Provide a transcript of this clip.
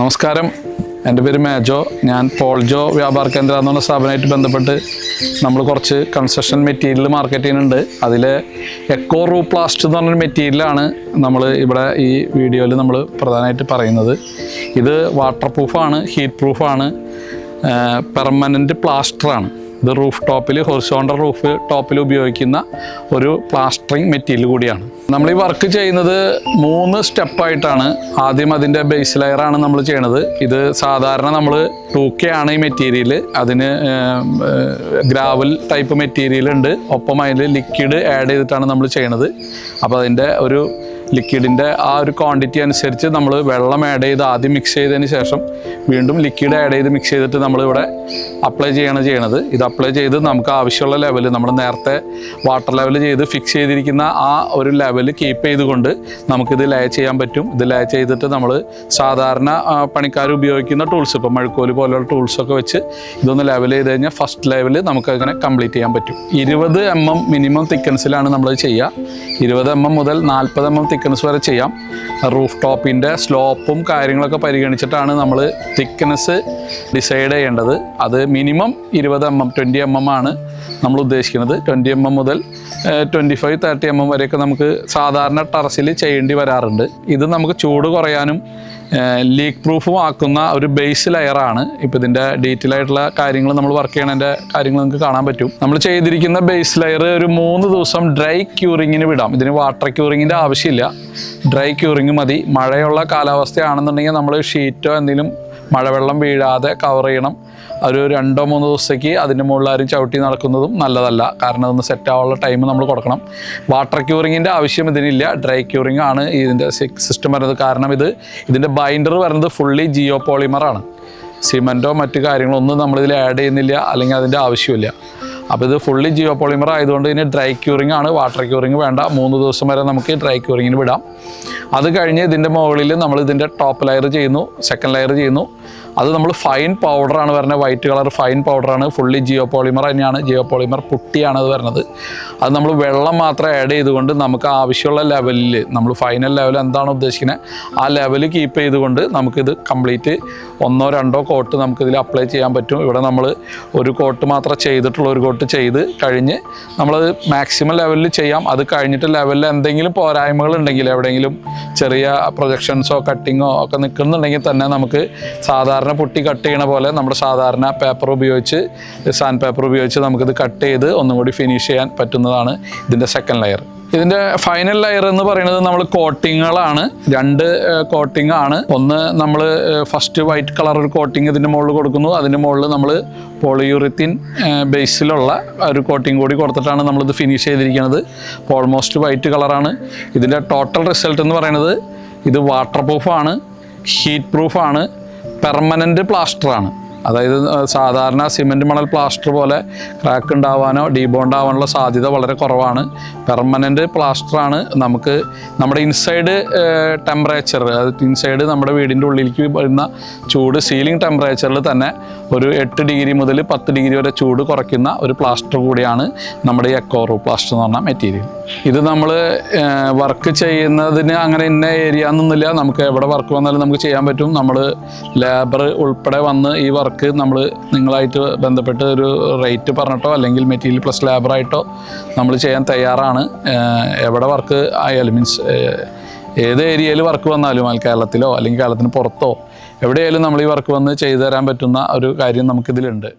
നമസ്കാരം, എൻ്റെ പേര് മേജോ. ഞാൻ പോൾജോ വ്യാപാര കേന്ദ്ര എന്നുള്ള സ്ഥാപനമായിട്ട് ബന്ധപ്പെട്ട് നമ്മൾ കുറച്ച് കൺസ്ട്രക്ഷൻ മെറ്റീരിയൽ മാർക്കറ്റ് ചെയ്യുന്നുണ്ട്. അതിൽ എക്കോ റൂഫ് പ്ലാസ്റ്റ് എന്ന് പറഞ്ഞൊരു മെറ്റീരിയലാണ് നമ്മൾ ഇവിടെ ഈ വീഡിയോയിൽ നമ്മൾ പ്രധാനമായിട്ട് പറയുന്നത്. ഇത് വാട്ടർ പ്രൂഫാണ്, ഹീറ്റ് പ്രൂഫാണ്, പെർമനൻറ്റ് പ്ലാസ്റ്ററാണ്. ഇത് റൂഫ് ടോപ്പിൽ, ഹൊറിസോണ്ടൽ റൂഫ് ടോപ്പിൽ ഉപയോഗിക്കുന്ന ഒരു പ്ലാസ്റ്ററിങ് മെറ്റീരിയൽ കൂടിയാണ്. നമ്മൾ ഈ വർക്ക് ചെയ്യുന്നത് 3 സ്റ്റെപ്പായിട്ടാണ്. ആദ്യം അതിൻ്റെ ബേസ് ലെയറാണ് നമ്മൾ ചെയ്യണത്. ഇത് സാധാരണ നമ്മൾ 2K ആണ് ഈ മെറ്റീരിയൽ. അതിന് ഗ്രാവൽ ടൈപ്പ് മെറ്റീരിയൽ ഉണ്ട്, ഒപ്പം അതിൽ ലിക്വിഡ് ആഡ് ചെയ്തിട്ടാണ് നമ്മൾ ചെയ്യണത്. അപ്പോൾ അതിൻ്റെ ഒരു ലിക്വിഡിൻ്റെ ആ ഒരു ക്വാണ്ടിറ്റി അനുസരിച്ച് നമ്മൾ വെള്ളം ആഡ് ചെയ്ത് ആദ്യം മിക്സ് ചെയ്തതിന് ശേഷം വീണ്ടും ലിക്വിഡ് ആഡ് ചെയ്ത് മിക്സ് ചെയ്തിട്ട് നമ്മളിവിടെ അപ്ലൈ ചെയ്യണത്. ഇത് അപ്ലൈ ചെയ്ത് നമുക്ക് ആവശ്യമുള്ള ലെവൽ, നമ്മൾ നേരത്തെ വാട്ടർ ലെവൽ ചെയ്ത് ഫിക്സ് ചെയ്തിരിക്കുന്ന ആ ഒരു ലെവൽ കീപ്പ് ചെയ്തുകൊണ്ട് നമുക്കിത് ലേ ചെയ്യാൻ പറ്റും. ഇത് ലേ ചെയ്തിട്ട് നമ്മൾ സാധാരണ പണിക്കാർ ഉപയോഗിക്കുന്ന ടൂൾസ്, ഇപ്പോൾ മഴക്കോല് പോലെയുള്ള ടൂൾസൊക്കെ വെച്ച് ഇതൊന്ന് ലെവൽ ചെയ്ത് കഴിഞ്ഞാൽ ഫസ്റ്റ് ലെവൽ നമുക്കങ്ങനെ കംപ്ലീറ്റ് ചെയ്യാൻ പറ്റും. 20 mm മിനിമം തിക്കൻസിലാണ് നമ്മൾ ചെയ്യുക. 20 mm മുതൽ 40 mm തിക്കൻസ് വരെ ചെയ്യാം. റൂഫ് ടോപ്പിൻ്റെ സ്ലോപ്പും കാര്യങ്ങളൊക്കെ പരിഗണിച്ചിട്ടാണ് നമ്മൾ തിക്നെസ് ഡിസൈഡ് ചെയ്യേണ്ടത്. അത് മിനിമം 20 mm, 20 mm ആണ് നമ്മൾ ഉദ്ദേശിക്കുന്നത്. 20 mm മുതൽ 25-30 mm വരെയൊക്കെ നമുക്ക് സാധാരണ ടെറസിൽ ചെയ്യേണ്ടി വരാറുണ്ട്. ഇത് നമുക്ക് ചൂട് കുറയാനും ലീക്ക് പ്രൂഫും ആക്കുന്ന ഒരു ബേസ് ലെയറാണ്. ഇപ്പോൾ ഇതിൻ്റെ ഡീറ്റെയിൽ ആയിട്ടുള്ള കാര്യങ്ങൾ നമ്മൾ വർക്ക് ചെയ്യണതിൻ്റെ കാര്യങ്ങൾ നിങ്ങൾക്ക് കാണാൻ പറ്റും. നമ്മൾ ചെയ്തിരിക്കുന്ന ബേസ് ലെയർ ഒരു 3 ദിവസം ഡ്രൈ ക്യൂറിങ്ങിന് വിടാം. ഇതിന് വാട്ടർ ക്യൂറിങ്ങിൻ്റെ ആവശ്യമില്ല, ഡ്രൈ ക്യൂറിങ് മതി. മഴയുള്ള കാലാവസ്ഥയാണെന്നുണ്ടെങ്കിൽ നമ്മൾ ഷീറ്റോ എന്തെങ്കിലും മഴവെള്ളം വീഴാതെ കവർ ചെയ്യണം. ഒരു 2-3 ദിവസത്തേക്ക് അതിൻ്റെ മുകളിൽ ആരും ചവിട്ടി നടക്കുന്നതും നല്ലതല്ല, കാരണം അതൊന്ന് സെറ്റ് ആവാനുള്ള ടൈം നമ്മൾ കൊടുക്കണം. വാട്ടർ ക്യൂറിങ്ങിൻ്റെ ആവശ്യം ഇതിനില്ല, ഡ്രൈ ക്യൂറിങ് ആണ് ഇതിൻ്റെ സിസ്റ്റം വരുന്നത്. കാരണം ഇതിൻ്റെ ബൈൻഡർ വരുന്നത് ഫുള്ളി ജിയോ പോളിമറാണ്. സിമെൻറ്റോ മറ്റു കാര്യങ്ങളോ ഒന്നും നമ്മളിതിൽ ആഡ് ചെയ്യുന്നില്ല, അല്ലെങ്കിൽ അതിൻ്റെ ആവശ്യമില്ല. അപ്പോൾ ഇത് ഫുള്ളി ജിയോ പോളിമർ ആയതുകൊണ്ട് ഇതിന് ഡ്രൈ ക്യൂറിങ് ആണ്, വാട്ടർ ക്യൂറിങ് വേണ്ട. 3 ദിവസം വരെ നമുക്ക് ഡ്രൈ ക്യൂറിങ്ങിന് വിടാം. അത് കഴിഞ്ഞ് ഇതിൻ്റെ മുകളിൽ നമ്മൾ ഇതിൻ്റെ ടോപ്പ് ലെയർ ചെയ്യുന്നു, സെക്കൻഡ് ലെയർ ചെയ്യുന്നു. അത് നമ്മൾ ഫൈൻ പൗഡറാണ് വരുന്നത്, വൈറ്റ് കളർ ഫൈൻ പൗഡറാണ്. ഫുള്ളി ജിയോ പോളിമർ തന്നെയാണ്, ജിയോ പോളിമർ പുട്ടിയാണ് അത് വരുന്നത്. അത് നമ്മൾ വെള്ളം മാത്രം ആഡ് ചെയ്തുകൊണ്ട് നമുക്ക് ആവശ്യമുള്ള ലെവലിൽ, നമ്മൾ ഫൈനൽ ലെവൽ എന്താണ് ഉദ്ദേശിക്കുന്നത് ആ ലെവൽ കീപ്പ് ചെയ്തുകൊണ്ട് നമുക്കിത് കംപ്ലീറ്റ് 1-2 കോട്ട് നമുക്കിതിൽ അപ്ലൈ ചെയ്യാൻ പറ്റും. ഇവിടെ നമ്മൾ ഒരു കോട്ട് മാത്രം ചെയ്തിട്ടുള്ള ഒരു കോട്ട് ചെയ്ത് കഴിഞ്ഞ് നമ്മളത് മാക്സിമം ലെവലിൽ ചെയ്യാം. അത് കഴിഞ്ഞിട്ട് ലെവലിൽ എന്തെങ്കിലും പോരായ്മകൾ ഉണ്ടെങ്കിൽ, എവിടെയെങ്കിലും ചെറിയ പ്രൊജക്ഷൻസോ കട്ടിങ്ങോ ഒക്കെ നിൽക്കുന്നുണ്ടെങ്കിൽ തന്നെ നമുക്ക് സാധാരണ പുട്ടി കട്ട് ചെയ്യണ പോലെ നമ്മുടെ സാധാരണ പേപ്പർ ഉപയോഗിച്ച്, സാൻഡ് പേപ്പർ ഉപയോഗിച്ച് നമുക്കിത് കട്ട് ചെയ്ത് ഒന്നും കൂടി ഫിനിഷ് ചെയ്യാൻ പറ്റുന്നതാണ് ഇതിൻ്റെ സെക്കൻഡ് ലെയർ. ഇതിൻ്റെ ഫൈനൽ ലെയർ എന്ന് പറയുന്നത് നമ്മൾ കോട്ടിങ്ങുകളാണ്, 2 കോട്ടിംഗ് ആണ്. ഒന്ന് നമ്മൾ ഫസ്റ്റ് വൈറ്റ് കളർ ഒരു കോട്ടിങ് ഇതിൻ്റെ മുകളിൽ കൊടുക്കുന്നു. അതിൻ്റെ മുകളിൽ നമ്മൾ പോളിയൂറിത്തിൻ ബേസിലുള്ള ഒരു കോട്ടിങ് കൂടി കൊടുത്തിട്ടാണ് നമ്മളിത് ഫിനിഷ് ചെയ്തിരിക്കുന്നത്. ഓൾമോസ്റ്റ് വൈറ്റ് കളറാണ്. ഇതിൻ്റെ ടോട്ടൽ റിസൾട്ട് എന്ന് പറയുന്നത് ഇത് വാട്ടർ പ്രൂഫാണ്, ഹീറ്റ് പ്രൂഫാണ്, പെർമനൻറ്റ് പ്ലാസ്റ്ററാണ്. അതായത് സാധാരണ സിമെൻറ്റ് മണൽ പ്ലാസ്റ്റർ പോലെ ക്രാക്ക് ഉണ്ടാവാനോ ഡീബോണ്ട് ആവാനുള്ള സാധ്യത വളരെ കുറവാണ്. പെർമനൻറ്റ് പ്ലാസ്റ്ററാണ്. നമുക്ക് നമ്മുടെ ഇൻസൈഡ് ടെമ്പറേച്ചർ, അത് ഇൻസൈഡ് നമ്മുടെ വീടിൻ്റെ ഉള്ളിലേക്ക് വരുന്ന ചൂട്, സീലിംഗ് ടെമ്പറേച്ചറിൽ തന്നെ ഒരു 8 ഡിഗ്രി മുതൽ 10 ഡിഗ്രി വരെ ചൂട് കുറയ്ക്കുന്ന ഒരു പ്ലാസ്റ്റർ കൂടിയാണ് നമ്മുടെ ഈ എക്കോ റൂഫ് പ്ലാസ്റ്റർ എന്ന് പറഞ്ഞ മെറ്റീരിയൽ. ഇത് നമ്മൾ വർക്ക് ചെയ്യുന്നതിന് അങ്ങനെ ഇന്ന ഏരിയ എന്നൊന്നുമില്ല, നമുക്ക് എവിടെ വർക്ക് വന്നാലും നമുക്ക് ചെയ്യാൻ പറ്റും. നമ്മൾ ലേബർ ഉൾപ്പെടെ വന്ന് ഈ വർക്ക് നമ്മൾ നിങ്ങളായിട്ട് ബന്ധപ്പെട്ട് ഒരു റേറ്റ് പറഞ്ഞിട്ടോ അല്ലെങ്കിൽ മെറ്റീരിയൽ പ്ലസ് ലേബറായിട്ടോ നമ്മൾ ചെയ്യാൻ തയ്യാറാണ്. എവിടെ വർക്ക് ആയാലും, മീൻസ് ഏത് ഏരിയയിൽ വർക്ക് വന്നാലും, കേരളത്തിലോ അല്ലെങ്കിൽ കേരളത്തിന് പുറത്തോ എവിടെയായാലും നമ്മൾ ഈ വർക്ക് വന്ന് ചെയ്തു തരാൻ പറ്റുന്ന ഒരു കാര്യം നമുക്കിതിലുണ്ട്.